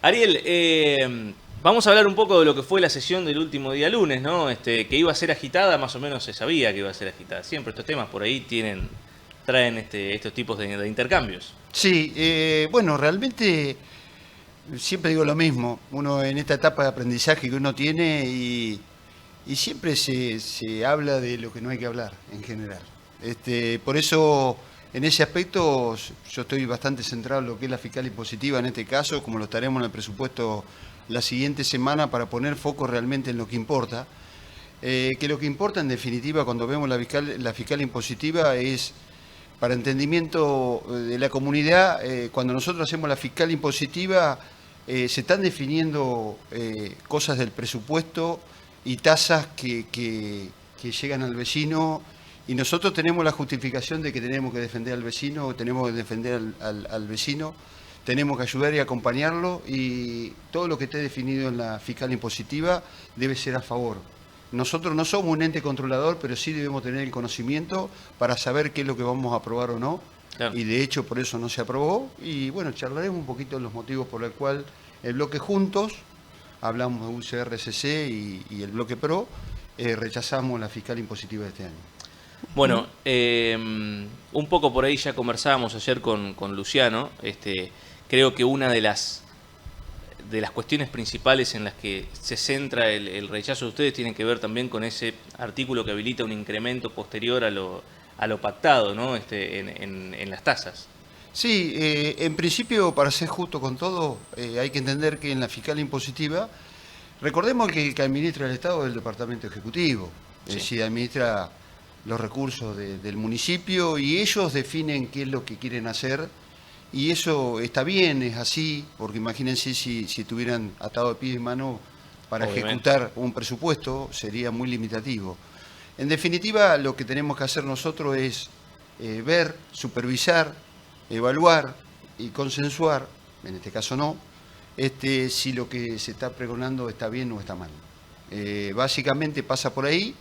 Ariel, vamos a hablar un poco de lo que fue la sesión del último día lunes, ¿no? Que iba a ser agitada, más o menos se sabía que iba a ser agitada. Siempre estos temas por ahí traen estos tipos de intercambios. Sí, bueno, realmente siempre digo lo mismo, uno en esta etapa de aprendizaje que uno tiene y siempre se habla de lo que no hay que hablar en general. Por eso, en ese aspecto, yo estoy bastante centrado en lo que es la fiscal impositiva en este caso, como lo estaremos en el presupuesto la siguiente semana para poner foco realmente en lo que importa. Que lo que importa en definitiva cuando vemos la fiscal impositiva es para entendimiento de la comunidad, cuando nosotros hacemos la fiscal impositiva, se están definiendo cosas del presupuesto y tasas que llegan al vecino, y nosotros tenemos la justificación de que tenemos que defender al vecino, tenemos que defender al vecino, tenemos que ayudar y acompañarlo, y todo lo que esté definido en la fiscal impositiva debe ser a favor. Nosotros no somos un ente controlador, pero sí debemos tener el conocimiento para saber qué es lo que vamos a aprobar o no. Claro. Y de hecho por eso no se aprobó. Y bueno, charlaremos un poquito de los motivos por el cual el bloque Juntos, hablamos de UCRCC y el bloque PRO, rechazamos la fiscal impositiva de este año. Bueno, un poco por ahí ya conversábamos ayer con Luciano. Creo que una de las cuestiones principales en las que se centra el rechazo de ustedes tiene que ver también con ese artículo que habilita un incremento posterior a lo pactado, ¿no? En las tasas. Sí, en principio, para ser justo con todo, hay que entender que en la fiscal impositiva, recordemos que el que administra el Estado es el Departamento Ejecutivo, es Sí. decir, administra los recursos del municipio y ellos definen qué es lo que quieren hacer. Y eso está bien, es así, porque imagínense si tuvieran atado de pies y manos para Obviamente. ejecutar un presupuesto, sería muy limitativo. En definitiva, lo que tenemos que hacer nosotros es ver, supervisar, evaluar y consensuar, en este caso no, si lo que se está pregonando está bien o está mal. Básicamente pasa por ahí,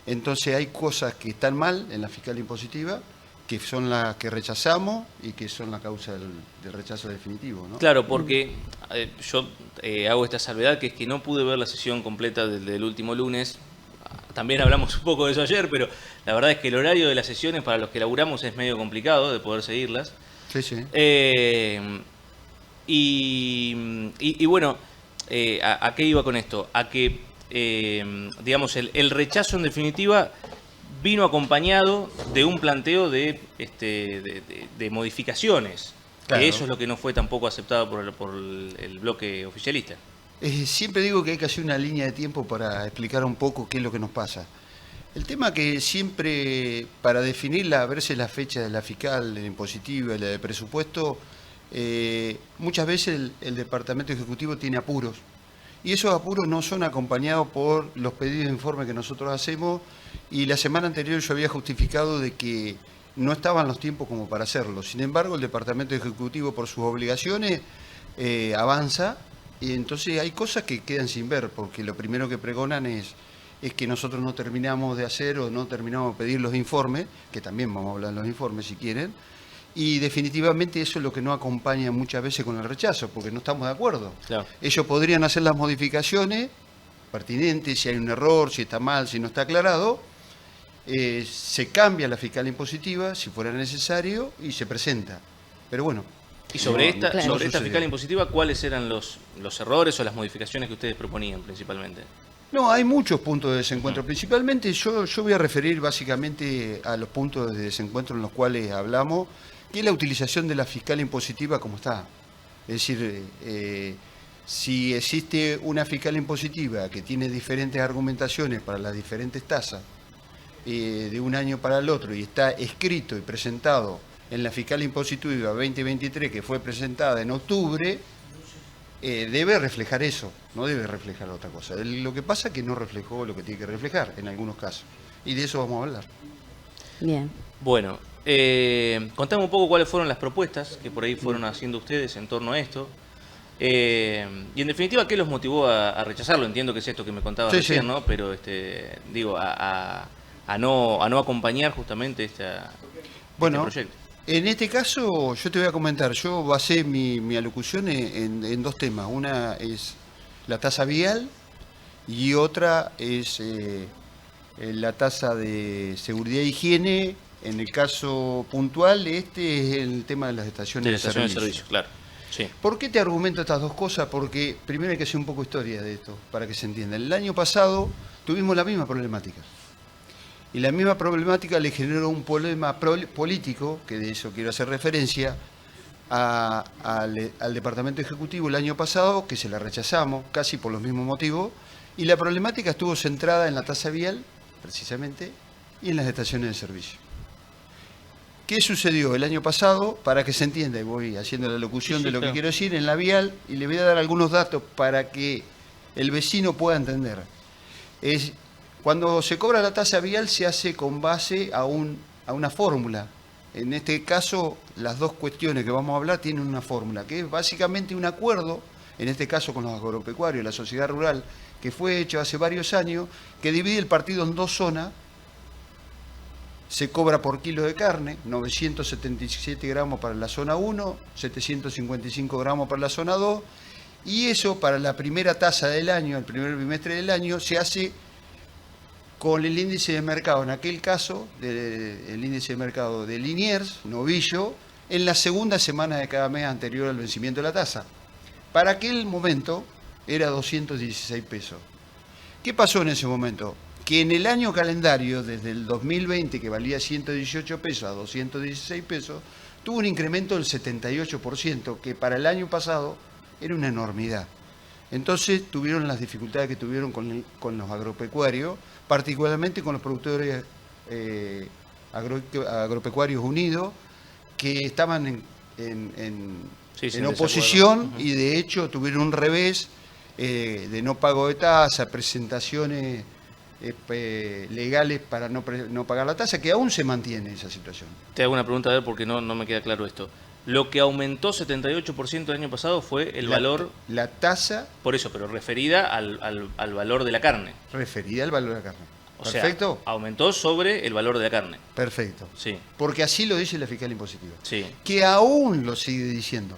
entonces hay cosas que están mal en la fiscal impositiva, que son las que rechazamos y que son la causa del rechazo definitivo, ¿no? Claro, porque yo hago esta salvedad, que es que no pude ver la sesión completa del último lunes. También hablamos un poco de eso ayer, pero la verdad es que el horario de las sesiones para los que laburamos es medio complicado de poder seguirlas. Sí, sí. Y bueno, ¿a qué iba con esto? A que, digamos, el rechazo en definitiva vino acompañado de un planteo de modificaciones. Claro. Que eso es lo que no fue tampoco aceptado por el bloque oficialista. Siempre digo que hay que hacer una línea de tiempo para explicar un poco qué es lo que nos pasa. El tema que siempre, para definirla, verse la fecha de la fiscal, la impositiva y la de presupuesto, muchas veces el Departamento Ejecutivo tiene apuros. Y esos apuros no son acompañados por los pedidos de informe que nosotros hacemos, y la semana anterior yo había justificado de que no estaban los tiempos como para hacerlo. Sin embargo, el Departamento Ejecutivo, por sus obligaciones, avanza, y entonces hay cosas que quedan sin ver, porque lo primero que pregonan es que nosotros no terminamos de hacer o no terminamos de pedir los informes, que también vamos a hablar de los informes si quieren, y definitivamente eso es lo que no acompaña muchas veces con el rechazo, porque no estamos de acuerdo. Claro. Ellos podrían hacer las modificaciones pertinentes, si hay un error, si está mal, si no está aclarado, se cambia la fiscal impositiva, si fuera necesario, y se presenta. Pero bueno. Y sobre esta sucedió. fiscal impositiva, ¿cuáles eran los errores o las modificaciones que ustedes proponían principalmente? No, hay muchos puntos de desencuentro. Principalmente yo voy a referir básicamente a los puntos de desencuentro en los cuales hablamos, que es la utilización de la fiscal impositiva como está. Es decir, si existe una fiscal impositiva que tiene diferentes argumentaciones para las diferentes tasas de un año para el otro, y está escrito y presentado en la fiscal impositiva 2023, que fue presentada en octubre, debe reflejar eso, no debe reflejar otra cosa. Lo que pasa es que no reflejó lo que tiene que reflejar en algunos casos, y de eso vamos a hablar. Bien. Bueno, contame un poco cuáles fueron las propuestas que por ahí fueron haciendo ustedes en torno a esto. Y en definitiva, ¿qué los motivó a rechazarlo? Entiendo que es esto que me contabas Sí, recién, sí. ¿no? Pero digo, a no acompañar justamente este Bueno, proyecto. En este caso, yo te voy a comentar, yo basé mi alocución en dos temas. Una es la tasa vial y otra es la tasa de seguridad e higiene. En el caso puntual, este es el tema de las estaciones De de la estación de servicio. servicio, claro. Sí. ¿Por qué te argumento estas dos cosas? Porque primero hay que hacer un poco de historia de esto, para que se entienda. El año pasado tuvimos la misma problemática. Y la misma problemática le generó un problema político, que de eso quiero hacer referencia, al Departamento Ejecutivo el año pasado, que se la rechazamos, casi por los mismos motivos, y la problemática estuvo centrada en la tasa vial, precisamente, y en las estaciones de servicio. ¿Qué sucedió el año pasado? Para que se entienda, y voy haciendo la locución de lo que quiero decir, en la vial, y le voy a dar algunos datos para que el vecino pueda entender. Cuando se cobra la tasa vial se hace con base a una fórmula. En este caso, las dos cuestiones que vamos a hablar tienen una fórmula, que es básicamente un acuerdo, en este caso con los agropecuarios, la sociedad rural, que fue hecho hace varios años, que divide el partido en dos zonas. Se cobra por kilo de carne, 977 gramos para la zona 1, 755 gramos para la zona 2, y eso para la primera tasa del año, el primer bimestre del año, se hace con el índice de mercado, en aquel caso, el índice de mercado de Liniers, novillo, en la segunda semana de cada mes anterior al vencimiento de la tasa. Para aquel momento era 216 pesos. ¿Qué pasó en ese momento? Que en el año calendario, desde el 2020, que valía 118 pesos a 216 pesos, tuvo un incremento del 78%, que para el año pasado era una enormidad. Entonces tuvieron las dificultades que tuvieron con los agropecuarios, particularmente con los productores agropecuarios unidos, que estaban en oposición y de hecho tuvieron un revés de no pago de tasa, presentaciones legales para no pagar la tasa, que aún se mantiene esa situación. Te hago una pregunta, a ver, porque no me queda claro esto. Lo que aumentó 78% el año pasado fue el valor... La tasa... Por eso, pero referida al valor de la carne. Referida al valor de la carne. O Perfecto. sea, aumentó sobre el valor de la carne. Perfecto. Sí. Porque así lo dice la fiscal impositiva. Sí. Que aún lo sigue diciendo.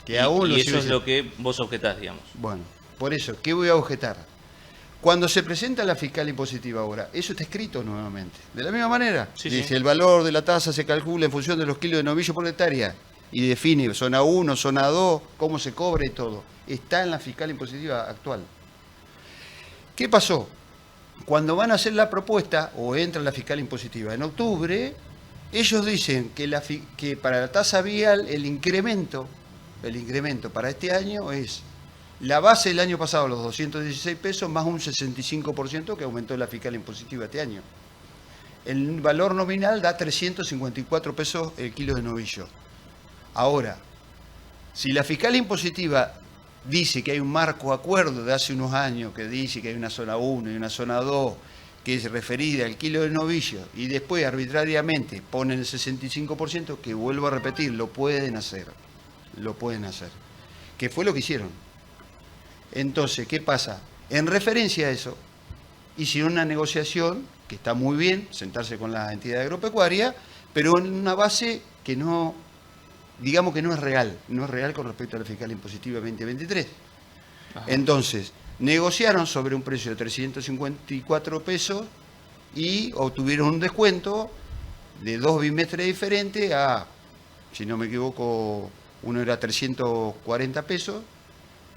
Y eso es lo que vos objetás, digamos. Bueno, por eso, ¿qué voy a objetar? Cuando se presenta la fiscal impositiva ahora, eso está escrito nuevamente. De la misma manera, dice el valor de la tasa se calcula en función de los kilos de novillo por hectárea y define zona 1, zona 2, cómo se cobra y todo. Está en la fiscal impositiva actual. ¿Qué pasó? Cuando van a hacer la propuesta, o entra la fiscal impositiva en octubre, ellos dicen que para la tasa vial el incremento para este año es la base del año pasado, los 216 pesos, más un 65% que aumentó la fiscal impositiva este año. El valor nominal da 354 pesos el kilo de novillo. Ahora, si la fiscal impositiva dice que hay un marco acuerdo de hace unos años que dice que hay una zona 1 y una zona 2 que es referida al kilo de novillo y después arbitrariamente ponen el 65%, que vuelvo a repetir, lo pueden hacer, que fue lo que hicieron. Entonces, ¿qué pasa? En referencia a eso, hicieron una negociación, que está muy bien, sentarse con la entidad agropecuaria, pero en una base que no, digamos que no es real con respecto a la fiscal impositiva 2023. Ajá. Entonces, negociaron sobre un precio de 354 pesos y obtuvieron un descuento de 2 bimestres diferentes a, si no me equivoco, uno era 340 pesos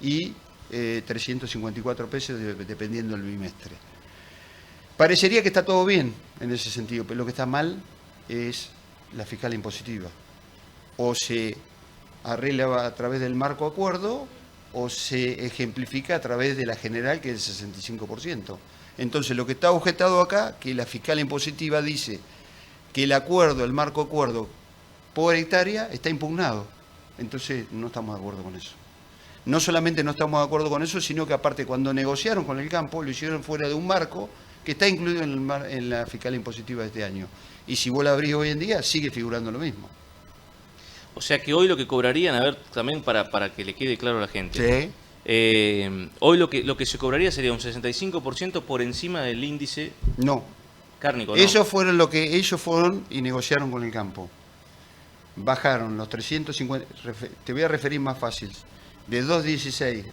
y 354 pesos dependiendo del bimestre. Parecería que está todo bien en ese sentido, pero lo que está mal es la fiscal impositiva. O se arregla a través del marco acuerdo o se ejemplifica a través de la general, que es el 65%. Entonces, lo que está objetado acá, que la fiscal impositiva dice que el acuerdo, el marco acuerdo por hectárea está impugnado. Entonces, no estamos de acuerdo con eso. No solamente no estamos de acuerdo con eso, sino que aparte cuando negociaron con el campo, lo hicieron fuera de un marco que está incluido en la fiscal impositiva de este año. Y si vos la abrís hoy en día, sigue figurando lo mismo. O sea que hoy lo que cobrarían, a ver, también para que le quede claro a la gente. Sí. Hoy lo que se cobraría sería un 65% por encima del índice no. cárnico, ¿no? Eso fueron lo que ellos fueron y negociaron con el campo. bajaron los 350, te voy a referir más fácil, de 2.16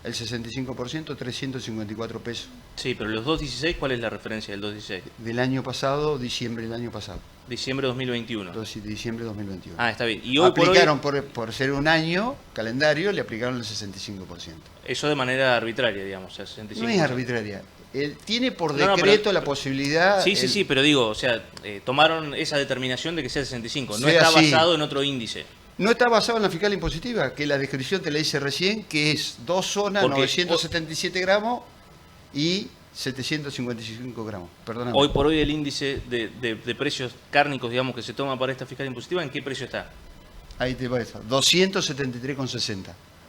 el 65%, 354 pesos. Sí, pero los 2.16, ¿cuál es la referencia del 2.16? Del año pasado, diciembre del año pasado. Diciembre de 2021. Diciembre de 2021. Ah, está bien. Y hoy aplicaron, por hoy, por ser un año calendario, le aplicaron el 65%. eso de manera arbitraria, digamos, el 65%. No es arbitraria. Él tiene por No, decreto pero, la posibilidad... Sí, pero digo, o sea, tomaron esa determinación de que sea 65. No Sea está así. basado en otro índice. No está basado en la fiscal impositiva, que la descripción te la hice recién, que es 2 zonas, Porque 977 gramos y 755 gramos. Perdóname. Hoy por hoy el índice de precios cárnicos, digamos, que se toma para esta fiscal impositiva, ¿en qué precio está? Ahí te va a estar. 273,60.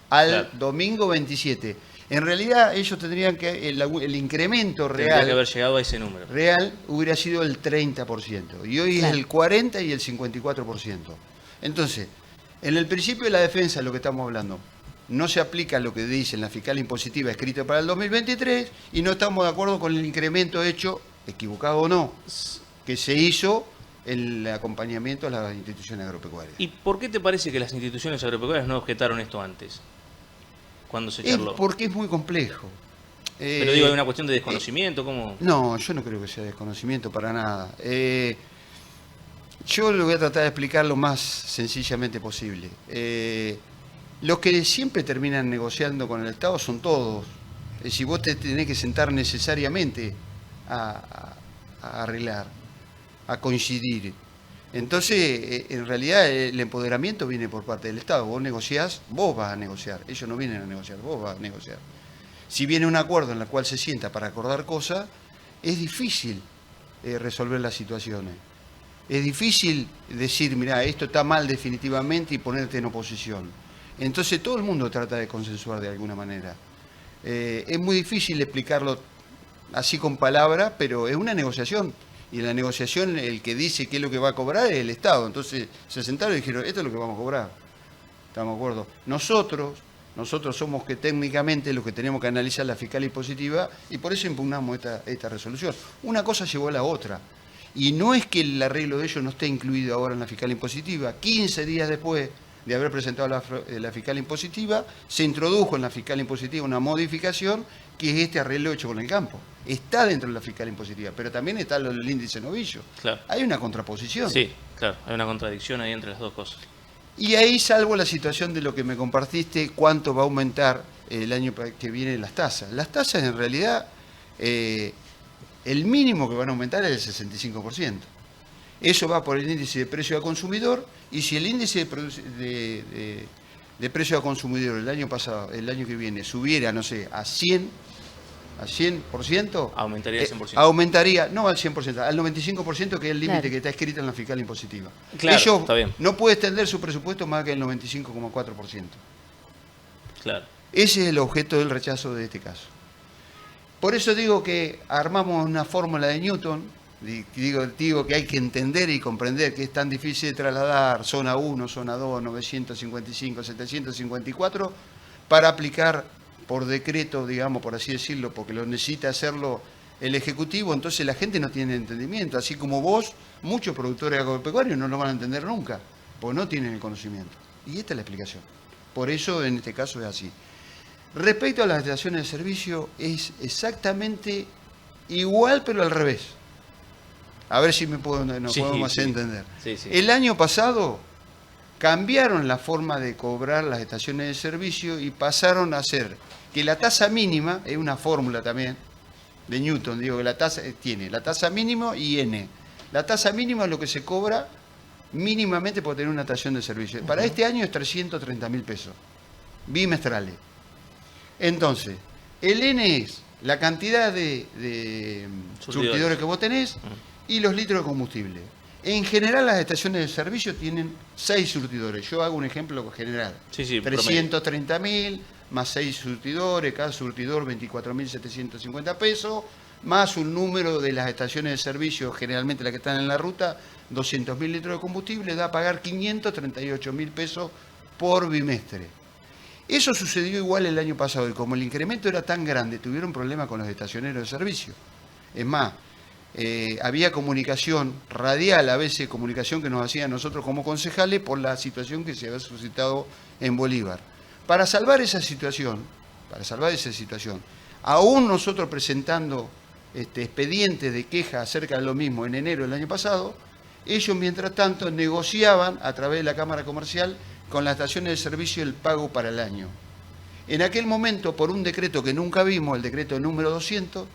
Al Claro. domingo 27. En realidad ellos tendrían que... El incremento Tendría que haber real, llegado a ese número. hubiera sido el 30%. Y hoy Claro. es el 40% y el 54%. Entonces, en el principio de la defensa, lo que estamos hablando, no se aplica lo que dice en la fiscal impositiva escrita para el 2023 y no estamos de acuerdo con el incremento hecho, equivocado o no, que se hizo en el acompañamiento a las instituciones agropecuarias. ¿Y por qué te parece que las instituciones agropecuarias no objetaron esto antes? Cuando se Es charló. porque es muy complejo. Pero digo, ¿hay una cuestión de desconocimiento? ¿Cómo? No, yo no creo que sea desconocimiento para nada. Yo lo voy a tratar de explicar lo más sencillamente posible. Los que siempre terminan negociando con el Estado son todos. Si vos te tenés que sentar necesariamente a arreglar, a coincidir. Entonces, en realidad, el empoderamiento viene por parte del Estado. Vos negociás, vos vas a negociar. Ellos no vienen a negociar, vos vas a negociar. Si viene un acuerdo en el cual se sienta para acordar cosas, es difícil resolver las situaciones. Es difícil decir, mirá, esto está mal definitivamente y ponerte en oposición. Entonces todo el mundo trata de consensuar de alguna manera. Es muy difícil explicarlo así con palabras, pero es una negociación. Y en la negociación el que dice qué es lo que va a cobrar es el Estado. Entonces se sentaron y dijeron, esto es lo que vamos a cobrar. ¿Estamos de acuerdo? Nosotros somos que técnicamente los que tenemos que analizar la fiscal impositiva y por eso impugnamos esta resolución. Una cosa llevó a la otra. Y no es que el arreglo de ellos no esté incluido ahora en la fiscal impositiva. 15 días después de haber presentado la fiscal impositiva, se introdujo en la fiscal impositiva una modificación que es este arreglo hecho con el campo. Está dentro de la fiscal impositiva, pero también está el índice novillo. Claro. Hay una contraposición. Sí, claro, hay una contradicción ahí entre las dos cosas. Y ahí, salvo la situación de lo que me compartiste, cuánto va a aumentar el año que viene las tasas. Las tasas en realidad... el mínimo que van a aumentar es el 65%. Eso va por el índice de precio al consumidor, y si el índice de precio al consumidor el año pasado, el año que viene, subiera, no sé, a 100%, Aumentaría el 100%. Aumentaría, no al 100%, al 95%, que es el límite Claro. que está escrito en la fiscal impositiva. Claro, Ellos está bien. no puede extender su presupuesto más que el 95,4%. Claro. Ese es el objeto del rechazo de este caso. Por eso digo que armamos una fórmula de Newton, digo que hay que entender y comprender que es tan difícil de trasladar zona 1, zona 2, 955, 754, para aplicar por decreto, digamos, por así decirlo, porque lo necesita hacerlo el Ejecutivo, entonces la gente no tiene entendimiento. Así como vos, muchos productores agropecuarios no lo van a entender nunca, porque no tienen el conocimiento. Y esta es la explicación. Por eso en este caso es así. Respecto a las estaciones de servicio, es exactamente igual, pero al revés. A ver si nos podemos hacer entender. Sí, sí. El año pasado cambiaron la forma de cobrar las estaciones de servicio y pasaron a hacer que la tasa mínima, es una fórmula también de Newton, digo que la tasa tiene la tasa mínima y N. La tasa mínima es lo que se cobra mínimamente por tener una estación de servicio. Para este año es 330.000 pesos, bimestrales. Entonces, el N es la cantidad de surtidores que vos tenés y los litros de combustible. En general, las estaciones de servicio tienen 6 surtidores. Yo hago un ejemplo general. Sí, sí, 330.000 más 6 surtidores, cada surtidor 24.750 pesos, más un número de las estaciones de servicio, generalmente las que están en la ruta, 200.000 litros de combustible, da a pagar 538.000 pesos por bimestre. Eso sucedió igual el año pasado y como el incremento era tan grande, tuvieron problemas con los estacioneros de servicio. Es más, había comunicación radial, a veces comunicación que nos hacían nosotros como concejales por la situación que se había suscitado en Bolívar. Para salvar esa situación, aún nosotros presentando expedientes de queja acerca de lo mismo en enero del año pasado, ellos mientras tanto negociaban a través de la Cámara Comercial con las estaciones de servicio el pago para el año. En aquel momento, por un decreto que nunca vimos, el decreto número 200,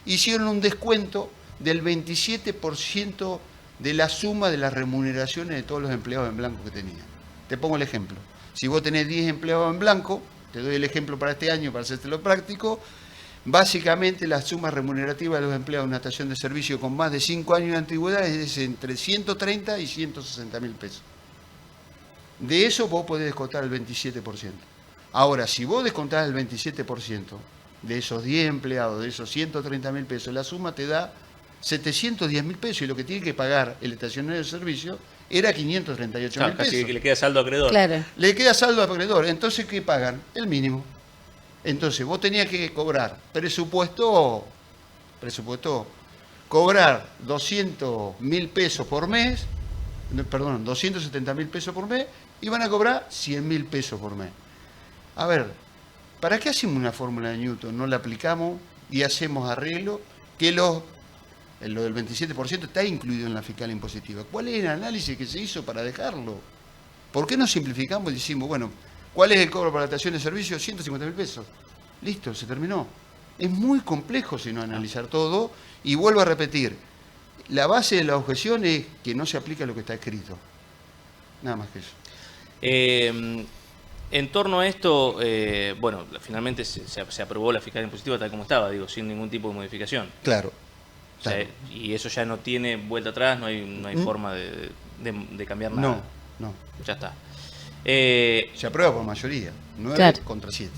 hicieron un descuento del 27% de la suma de las remuneraciones de todos los empleados en blanco que tenían. Te pongo el ejemplo. Si vos tenés 10 empleados en blanco, te doy el ejemplo para este año para hacértelo práctico, básicamente la suma remunerativa de los empleados de una estación de servicio con más de 5 años de antigüedad es entre 130 y 160 mil pesos. De eso vos podés descontar el 27%. Ahora, si vos descontás el 27% de esos 10 empleados, de esos 130 mil pesos, la suma te da 710 mil pesos y lo que tiene que pagar el estacionario de servicio era 538 mil pesos. Casi que le queda saldo a acreedor. Claro. Le queda saldo a acreedor. Entonces, ¿qué pagan? El mínimo. Entonces, vos tenías que cobrar cobrar 200 mil pesos por mes, perdón, 270 mil pesos por mes, y van a cobrar 100 mil pesos por mes. A ver, ¿para qué hacemos una fórmula de Newton? No la aplicamos y hacemos arreglo que lo del 27% está incluido en la fiscal impositiva. ¿Cuál es el análisis que se hizo para dejarlo? ¿Por qué no simplificamos y decimos, bueno, ¿cuál es el cobro para la estación de servicio? 150 mil pesos. Listo, se terminó. Es muy complejo si no analizar todo, y vuelvo a repetir, la base de la objeción es que no se aplica lo que está escrito. Nada más que eso. En torno a esto, bueno, finalmente se aprobó la fiscal impositiva tal como estaba, digo, sin ningún tipo de modificación. Claro. O sea, y eso ya no tiene vuelta atrás, no hay forma de cambiar nada. No. Ya está. Se aprueba por mayoría, 9 Claro. contra 7.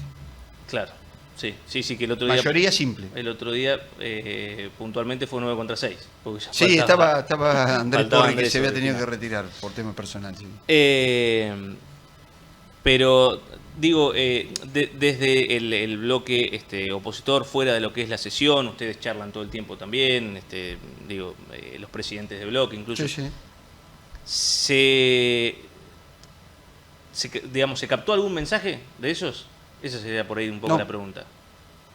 Claro, sí, que el otro día... Mayoría simple. El otro día puntualmente fue 9 contra 6. Sí, estaba Andrés faltaba Porri, que Andrés se había sobre tenido el que final. retirar por tema personal. Sí. Pero digo, desde el bloque opositor, fuera de lo que es la sesión, ustedes charlan todo el tiempo también, digo, los presidentes de bloque incluso. Sí. Digamos, ¿se captó algún mensaje de esos? Esa sería por ahí un poco No. la pregunta.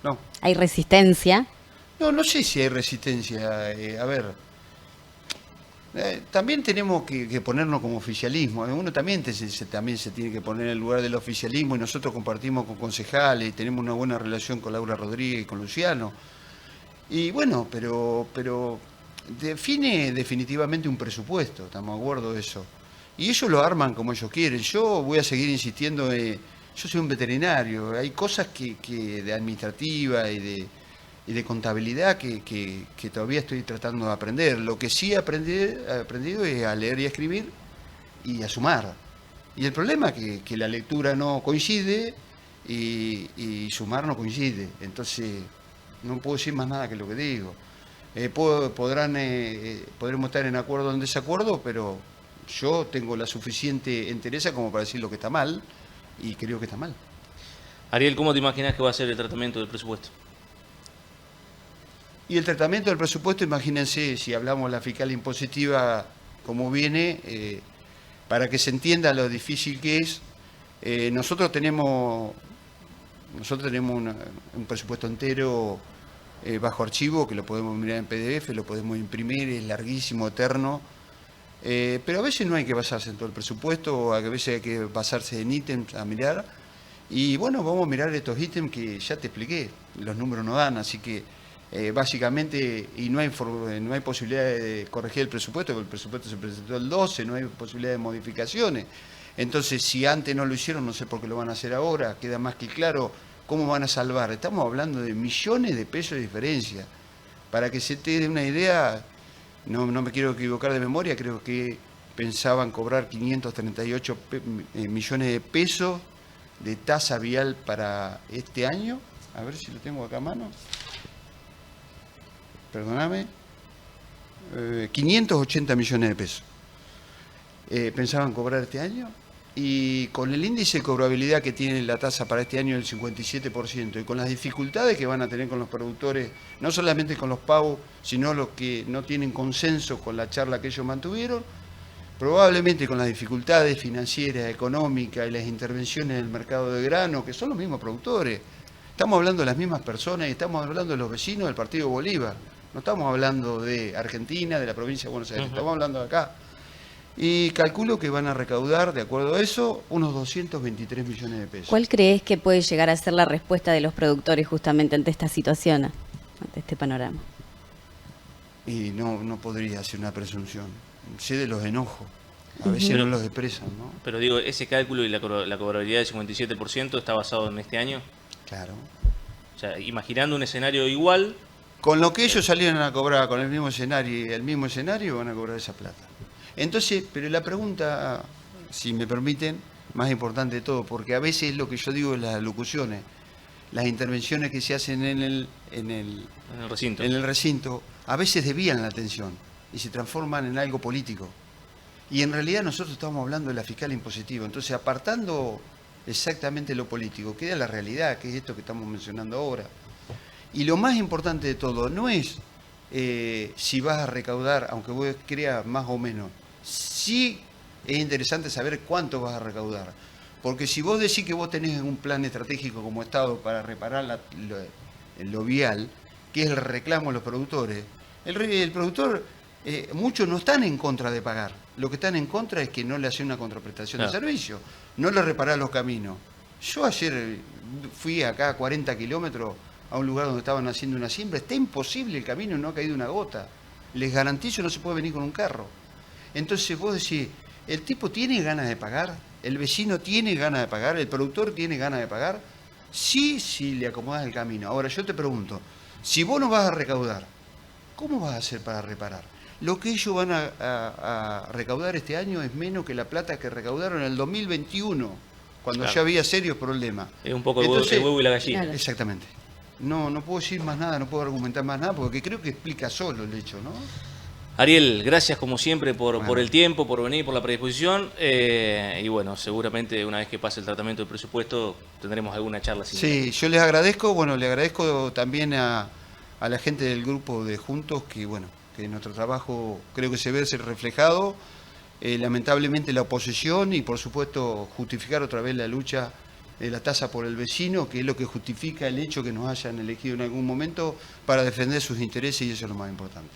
No. Hay resistencia. No sé si hay resistencia. A ver, también tenemos que ponernos como oficialismo. Uno también también se tiene que poner en el lugar del oficialismo, y nosotros compartimos con concejales y tenemos una buena relación con Laura Rodríguez y con Luciano. Y bueno, pero define definitivamente un presupuesto, estamos de acuerdo de eso. Y ellos lo arman como ellos quieren. Yo voy a seguir insistiendo, yo soy un veterinario, hay cosas que de administrativa y de contabilidad que todavía estoy tratando de aprender. Lo que sí he aprendido es a leer y a escribir y a sumar. Y el problema es que la lectura no coincide y sumar no coincide. Entonces no puedo decir más nada que lo que digo. Podremos estar en acuerdo o en desacuerdo, pero yo tengo la suficiente entereza como para decir lo que está mal, y creo que está mal. Ariel, ¿cómo te imaginas que va a ser el tratamiento del presupuesto? Y el tratamiento del presupuesto, imagínense, si hablamos de la fiscal impositiva como viene, para que se entienda lo difícil que es, nosotros tenemos un presupuesto entero bajo archivo, que lo podemos mirar en PDF, lo podemos imprimir, es larguísimo, eterno, pero a veces no hay que basarse en todo el presupuesto, a veces hay que basarse en ítems a mirar, y bueno, vamos a mirar estos ítems que ya te expliqué, los números no dan, así que básicamente, y no hay posibilidad de corregir el presupuesto, porque el presupuesto se presentó el 12, no hay posibilidad de modificaciones. Entonces, si antes no lo hicieron, no sé por qué lo van a hacer ahora, queda más que claro cómo van a salvar. Estamos hablando de millones de pesos de diferencia. Para que se te dé una idea, no me quiero equivocar de memoria, creo que pensaban cobrar 538 millones de pesos de tasa vial para este año. A ver si lo tengo acá a mano. Perdóname, 580 millones de pesos. Pensaban cobrar este año Y con el índice de cobrabilidad que tiene la tasa para este año del 57%, y con las dificultades que van a tener con los productores, no solamente con los pagos, sino los que no tienen consenso con la charla que ellos mantuvieron, probablemente con las dificultades financieras, económicas y las intervenciones del mercado de grano, que son los mismos productores. Estamos hablando de las mismas personas y estamos hablando de los vecinos del Partido Bolívar. No estamos hablando de Argentina, de la provincia de Buenos Aires, estamos hablando de acá. Y calculo que van a recaudar, de acuerdo a eso, unos 223 millones de pesos. ¿Cuál crees que puede llegar a ser la respuesta de los productores justamente ante esta situación, ante este panorama? Y no podría hacer una presunción. Sé de los enojos. A veces no los expresan, ¿no? Pero digo, ese cálculo y la cobrabilidad del 57% está basado en este año. Claro. O sea, imaginando un escenario igual. Con lo que ellos salieron a cobrar, con el mismo escenario y el mismo escenario, van a cobrar esa plata. Entonces, pero la pregunta, si me permiten, más importante de todo, porque a veces lo que yo digo en las locuciones, las intervenciones que se hacen en el recinto, a veces desvían la atención y se transforman en algo político. Y en realidad nosotros estamos hablando de la fiscal impositiva. Entonces, apartando exactamente lo político, queda la realidad, que es esto que estamos mencionando ahora. Y lo más importante de todo no es si vas a recaudar, aunque vos creas más o menos. Sí es interesante saber cuánto vas a recaudar. Porque si vos decís que vos tenés un plan estratégico como Estado para reparar lo vial, que es el reclamo de los productores, el productor, muchos no están en contra de pagar. Lo que están en contra es que no le hacen una contraprestación de servicio, no le reparar los caminos. Yo ayer fui acá a 40 kilómetros a un lugar donde estaban haciendo una siembra, está imposible el camino, no ha caído una gota. Les garantizo, no se puede venir con un carro. Entonces vos decís, ¿el tipo tiene ganas de pagar? ¿El vecino tiene ganas de pagar? ¿El productor tiene ganas de pagar? Sí, le acomodás el camino. Ahora yo te pregunto, si vos no vas a recaudar, ¿cómo vas a hacer para reparar? Lo que ellos van a recaudar este año es menos que la plata que recaudaron en el 2021, cuando ya había serios problemas. Es un poco el huevo y la gallina. Claro. Exactamente. No puedo decir más nada, no puedo argumentar más nada, porque creo que explica solo el hecho, ¿no? Ariel, gracias como siempre por el tiempo, por venir, por la predisposición. Y bueno, seguramente una vez que pase el tratamiento del presupuesto tendremos alguna charla. Sí, yo les agradezco, le agradezco también a la gente del grupo de Juntos, que nuestro trabajo creo que se ve reflejado. Lamentablemente la oposición y por supuesto justificar otra vez la lucha de la tasa por el vecino, que es lo que justifica el hecho que nos hayan elegido en algún momento para defender sus intereses, y eso es lo más importante.